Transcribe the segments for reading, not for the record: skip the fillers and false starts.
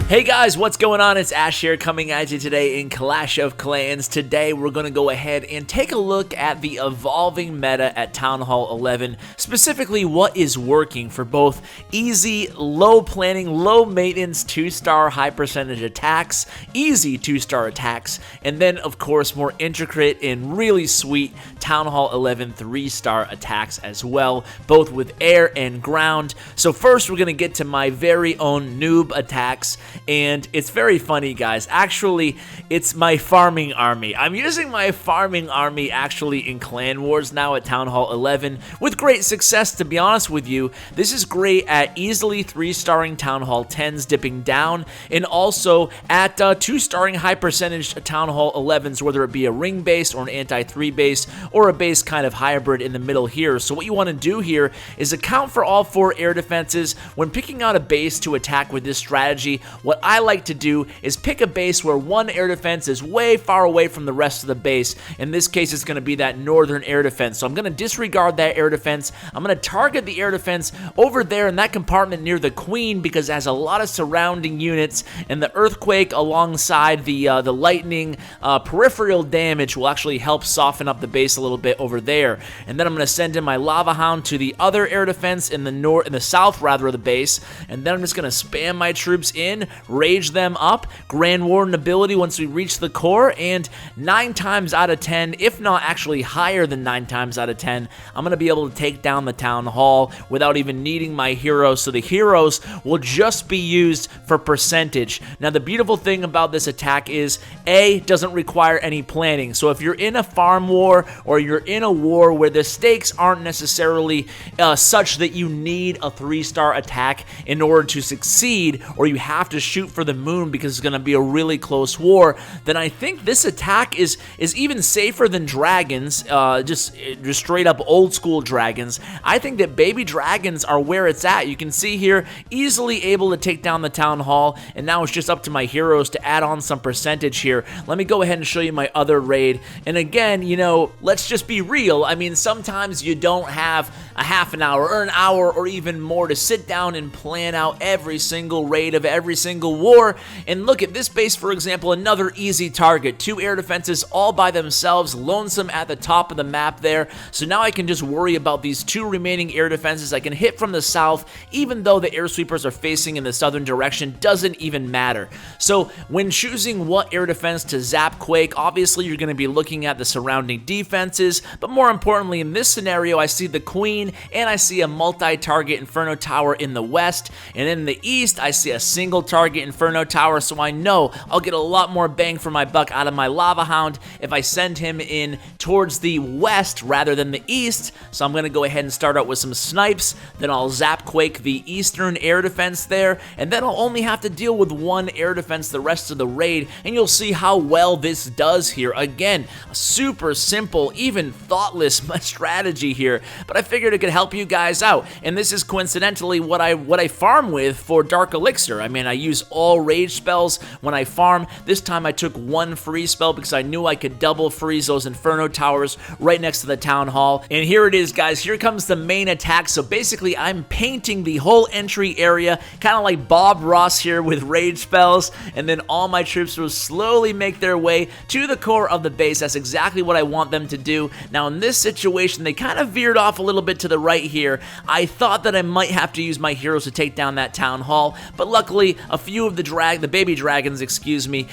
Hey guys, what's going on? It's Ash here coming at you today in Clash of Clans. Today we're going to go ahead and take a look at the evolving meta at Town Hall 11, specifically what is working for both easy, low planning, low maintenance 2-star high percentage attacks, easy 2-star attacks, and then of course more intricate and really sweet Town Hall 11 3-star attacks as well, both with air and ground. So first we're going to get to my very own noob attacks. And it's very funny, guys. Actually, it's my farming army. I'm using my farming army actually in Clan Wars now at Town Hall 11 with great success, to be honest with you. This is great at easily 3-starring Town Hall 10s dipping down, and also at 2-starring high percentage Town Hall 11s, whether it be a ring base or an anti-3 base or a base kind of hybrid in the middle here. So what you want to do here is account for all 4 air defenses. When picking out a base to attack with this strategy, what I like to do is pick a base where one air defense is way far away from the rest of the base. In this case, it's going to be that northern air defense. So I'm going to disregard that air defense. I'm going to target the air defense over there in that compartment near the queen because it has a lot of surrounding units, and the earthquake alongside the lightning peripheral damage will actually help soften up the base a little bit over there. And then I'm going to send in my lava hound to the other air defense in the south rather of the base, and then I'm just going to spam my troops in, rage them up, Grand Warden ability once we reach the core, and 9 times out of 10, if not actually higher than 9 times out of 10, I'm going to be able to take down the town hall without even needing my heroes. So the heroes will just be used for percentage. Now the beautiful thing about this attack is A, doesn't require any planning. So if you're in a farm war or you're in a war where the stakes aren't necessarily such that you need a 3-star attack in order to succeed, or you have to shoot for the moon because it's going to be a really close war, then I think this attack is even safer than dragons, just straight up old school dragons. I think that baby dragons are where it's at. You can see here, easily able to take down the town hall, and now it's just up to my heroes to add on some percentage here. Let me go ahead and show you my other raid, and again, you know, let's just be real. I mean, sometimes you don't have a half an hour or an hour or even more to sit down and plan out every single raid of every single war. And look at this base, for example, another easy target. 2 air defenses all by themselves, lonesome at the top of the map there. So now I can just worry about these 2 remaining air defenses. I can hit from the south, even though the air sweepers are facing in the southern direction, doesn't even matter. So when choosing what air defense to Zap Quake, obviously you're going to be looking at the surrounding defenses, but more importantly in this scenario, I see the queen and I see a multi-target Inferno Tower in the west, and in the east I see a single target Inferno Tower, so I know I'll get a lot more bang for my buck out of my Lava Hound if I send him in towards the west rather than the east. So I'm going to go ahead and start out with some snipes, then I'll Zap Quake the eastern air defense there, and then I'll only have to deal with 1 air defense the rest of the raid, and you'll see how well this does here. Again, a super simple, even thoughtless strategy here, but I figured it could help you guys out, and this is coincidentally what I farm with for Dark Elixir. I mean, I use all rage spells when I farm. This time I took 1 freeze spell because I knew I could double freeze those Inferno Towers right next to the town hall. And here it is, guys. Here comes the main attack. So basically I'm painting the whole entry area, kind of like Bob Ross here with rage spells, and then all my troops will slowly make their way to the core of the base. That's exactly what I want them to do. Now in this situation, they kind of veered off a little bit to the right here. I thought that I might have to use my heroes to take down that town hall, but luckily a few of the baby dragons, excuse me,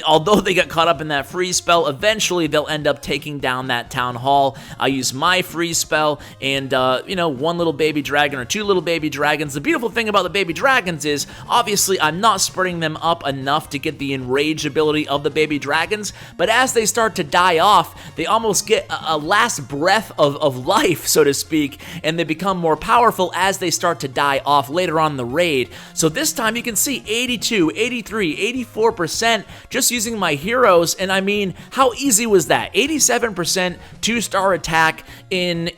although they got caught up in that freeze spell, eventually they'll end up taking down that town hall. I use my freeze spell and you know, 1 little baby dragon or 2 little baby dragons. The beautiful thing about the baby dragons is obviously I'm not spreading them up enough to get the enraged ability of the baby dragons, but as they start to die off, they almost get a last breath of life, so to speak, and they become more powerful as they start to die off later on in the raid. So this time you can see 82, 83, 84% just using my heroes, and I mean, how easy was that? 87% 2-star attack in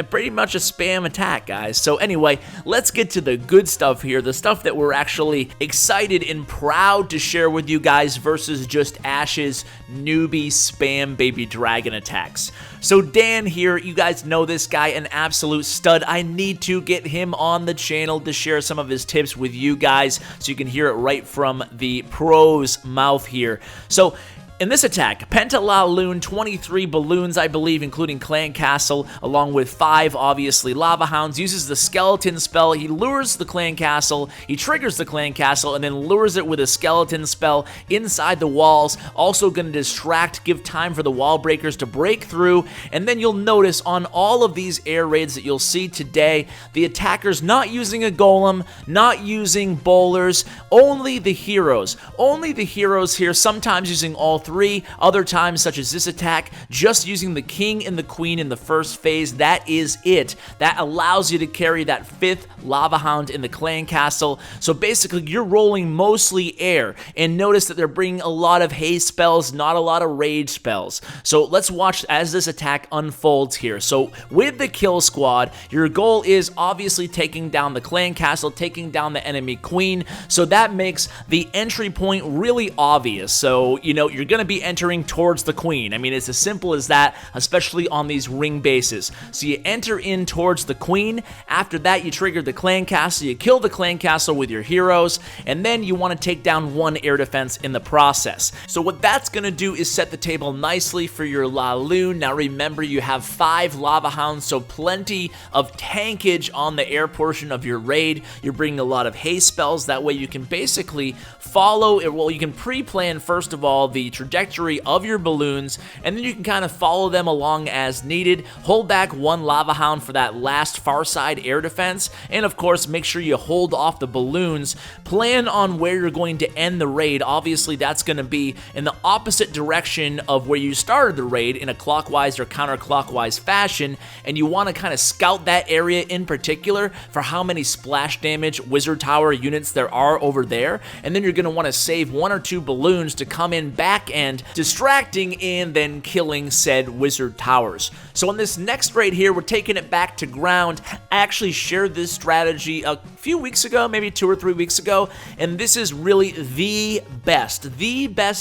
pretty much a spam attack, guys. So anyway, let's get to the good stuff here, the stuff that we're actually excited and proud to share with you guys versus just Ash's newbie spam baby dragon attacks. So Dan here, you guys know this guy, an absolute stud. I need to get him on the channel to share some of his tips with you guys so you can hear it right from the pro's mouth here. So in this attack, Penta LaLoon, 23 balloons, I believe, including Clan Castle, along with 5, obviously, Lava Hounds, uses the Skeleton spell. He lures the Clan Castle, he triggers the Clan Castle, and then lures it with a Skeleton spell inside the walls. Also going to distract, give time for the wall breakers to break through, and then you'll notice on all of these air raids that you'll see today, the attackers not using a golem, not using bowlers, only the heroes. Only the heroes here, sometimes using all 3, other times, such as this attack, just using the king and the queen in the first phase. That is it. That allows you to carry that 5th Lava Hound in the Clan Castle. So basically, you're rolling mostly air. And notice that they're bringing a lot of haze spells, not a lot of rage spells. So let's watch as this attack unfolds here. So with the kill squad, your goal is obviously taking down the Clan Castle, taking down the enemy queen. So that makes the entry point really obvious. So, you know, you're going to be entering towards the queen. I mean, it's as simple as that, especially on these ring bases. So you enter in towards the queen. After that, you trigger the Clan Castle. You kill the Clan Castle with your heroes, and then you want to take down 1 air defense in the process. So what that's going to do is set the table nicely for your LaLoon. Now remember, you have 5 Lava Hounds, so plenty of tankage on the air portion of your raid. You're bringing a lot of haste spells. That way you can basically follow it. Well, you can pre-plan, first of all, the trajectory of your balloons, and then you can kind of follow them along as needed. Hold back 1 Lava Hound for that last far side air defense, and of course make sure you hold off the balloons. Plan on where you're going to end the raid. Obviously that's going to be in the opposite direction of where you started the raid, in a clockwise or counterclockwise fashion, and you want to kind of scout that area in particular for how many splash damage wizard tower units there are over there, and then you're going to want to save 1 or 2 balloons to come in back end, distracting and then killing said wizard towers. So on this next raid here, we're taking it back to ground. I actually shared this strategy a few weeks ago, maybe 2 or 3 weeks ago, and this is really the best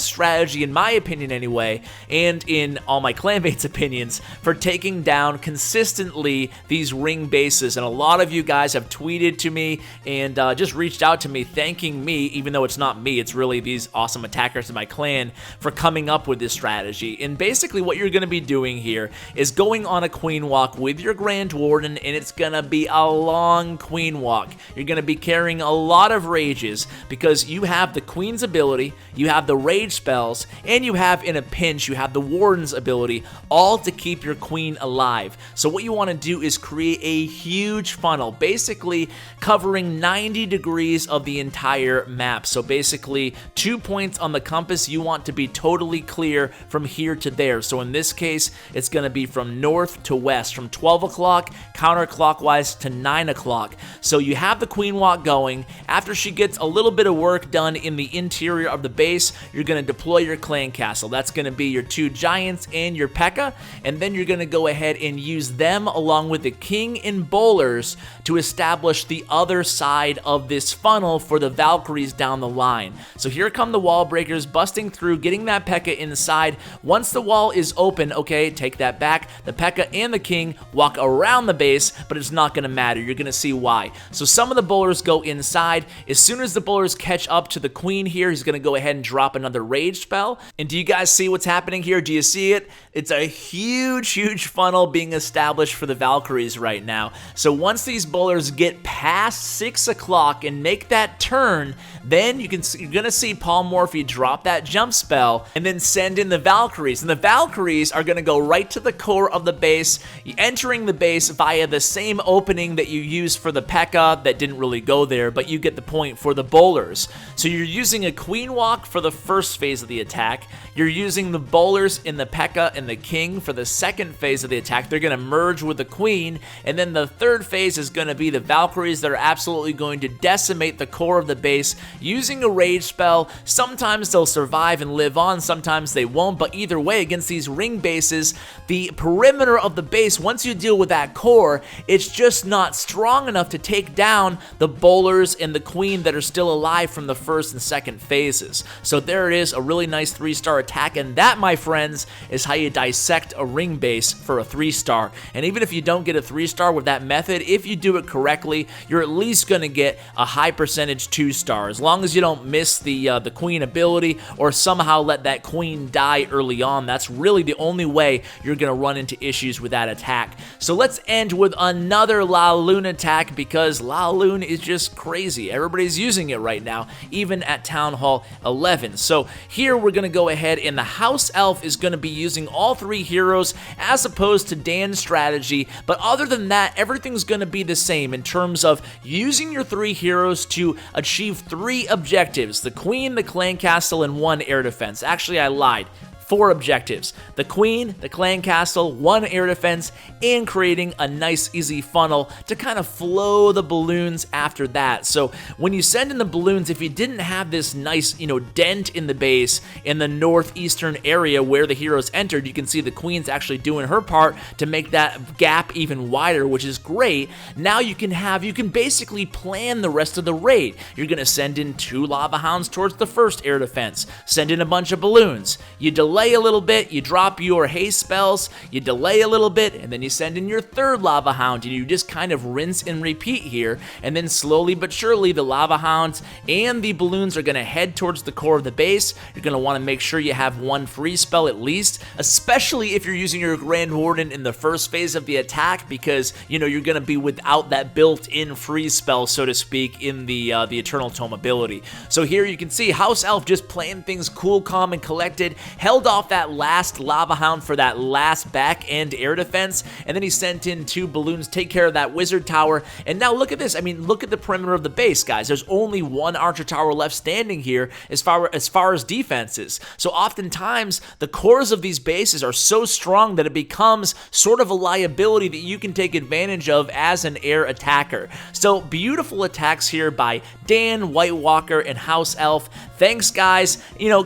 strategy in my opinion anyway, and in all my clanmates' opinions, for taking down consistently these ring bases. And a lot of you guys have tweeted to me and just reached out to me thanking me, even though it's not me, it's really these awesome attackers in my clan, for coming up with this strategy. And basically what you're going to be doing here is going on a queen walk with your Grand Warden, and it's going to be a long queen walk. You're going to be carrying a lot of rages because you have the queen's ability, you have the rage spells, and you have, in a pinch, you have the warden's ability, all to keep your queen alive. So what you want to do is create a huge funnel, basically covering 90 degrees of the entire map. So basically 2 points on the compass you want to be totally clear from here to there. So in this case, it's going to be from north to west, from 12 o'clock counterclockwise to 9 o'clock. So you have the queen walk going. After she gets a little bit of work done in the interior of the base, you're going to deploy your Clan Castle. That's going to be your 2 giants and your P.E.K.K.A, and then you're going to go ahead and use them along with the king and bowlers to establish the other side of this funnel for the Valkyries down the line. So here come the wall breakers busting through, getting that P.E.K.K.A inside. Once the wall is open, okay, take that back. The P.E.K.K.A and the king walk around the base, but it's not going to matter. You're going to see why. So some of the bowlers go inside. As soon as the bowlers catch up to the queen here, he's going to go ahead and drop another rage spell. And do you guys see what's happening here? Do you see it? It's a huge funnel being established for the Valkyries right now. So once these bowlers get past 6 o'clock and make that turn, then you're going to see Paul Morphy drop that jump spell and then send in the Valkyries. And the Valkyries are going to go right to the core of the base, entering the base via the same opening that you used for the P.E.K.K.A that didn't really go there, but you get the point for the bowlers. So you're using a queen walk for the first phase of the attack. You're using the bowlers in the P.E.K.K.A and the king for the second phase of the attack. They're going to merge with the queen, and then the third phase is going to be the Valkyries that are absolutely going to decimate the core of the base using a rage spell. Sometimes they'll survive and live on, sometimes they won't, but either way, against these ring bases, the perimeter of the base, once you deal with that core, it's just not strong enough to take down the bowlers and the queen that are still alive from the first and second phases. So there it is, a really nice 3-star attack, and that, my friends, is how you dissect a ring base for a 3-star. And even if you don't get a 3-star with that method, if you do it correctly, you're at least going to get a high percentage 2-star, as long as you don't miss the queen ability or somehow let that queen die early on. That's really the only way you're going to run into issues with that attack. So let's end with another LaLoon attack, because LaLoon is just crazy. Everybody's using it right now, even at Town Hall 11. So here we're going to go ahead, and the House Elf is going to be using all 3 heroes as opposed to Dan's strategy, but other than that, everything's going to be the same in terms of using your 3 heroes to achieve 3 objectives: the queen, the clan castle, and 1 air defense. Actually, I lied. 4 objectives: the queen, the clan castle, 1 air defense, and creating a nice easy funnel to kind of flow the balloons after that. So when you send in the balloons, if you didn't have this nice, dent in the base in the northeastern area where the heroes entered, you can see the queen's actually doing her part to make that gap even wider, which is great. Now you can basically plan the rest of the raid. You're going to send in 2 lava hounds towards the first air defense, send in a bunch of balloons, you delay a little bit, you drop your haste spells, you delay a little bit, and then you send in your 3rd lava hound, and you just kind of rinse and repeat here, and then slowly but surely the lava hounds and the balloons are going to head towards the core of the base. You're going to want to make sure you have 1 free spell at least, especially if you're using your Grand Warden in the first phase of the attack, because you're going to be without that built-in free spell, so to speak, in the Eternal Tome ability. So here you can see House Elf just playing things cool, calm, and collected, held off that last lava hound for that last back end air defense, and then he sent in 2 balloons, take care of that wizard tower. And now look at this. I mean, look at the perimeter of the base, guys. There's only 1 archer tower left standing here as far as defenses. So oftentimes the cores of these bases are so strong that it becomes sort of a liability that you can take advantage of as an air attacker. So beautiful attacks here by Dan, White Walker, and House Elf. Thanks, guys.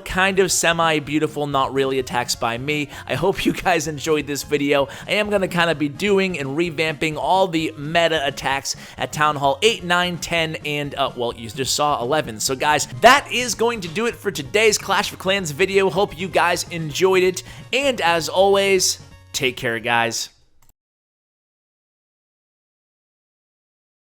Kind of semi-beautiful, not really attacks by me. I hope you guys enjoyed this video. I am going to kind of be doing and revamping all the meta attacks at Town Hall 8, 9, 10, and, well, you just saw 11. So, guys, that is going to do it for today's Clash of Clans video. Hope you guys enjoyed it. And, as always, take care, guys.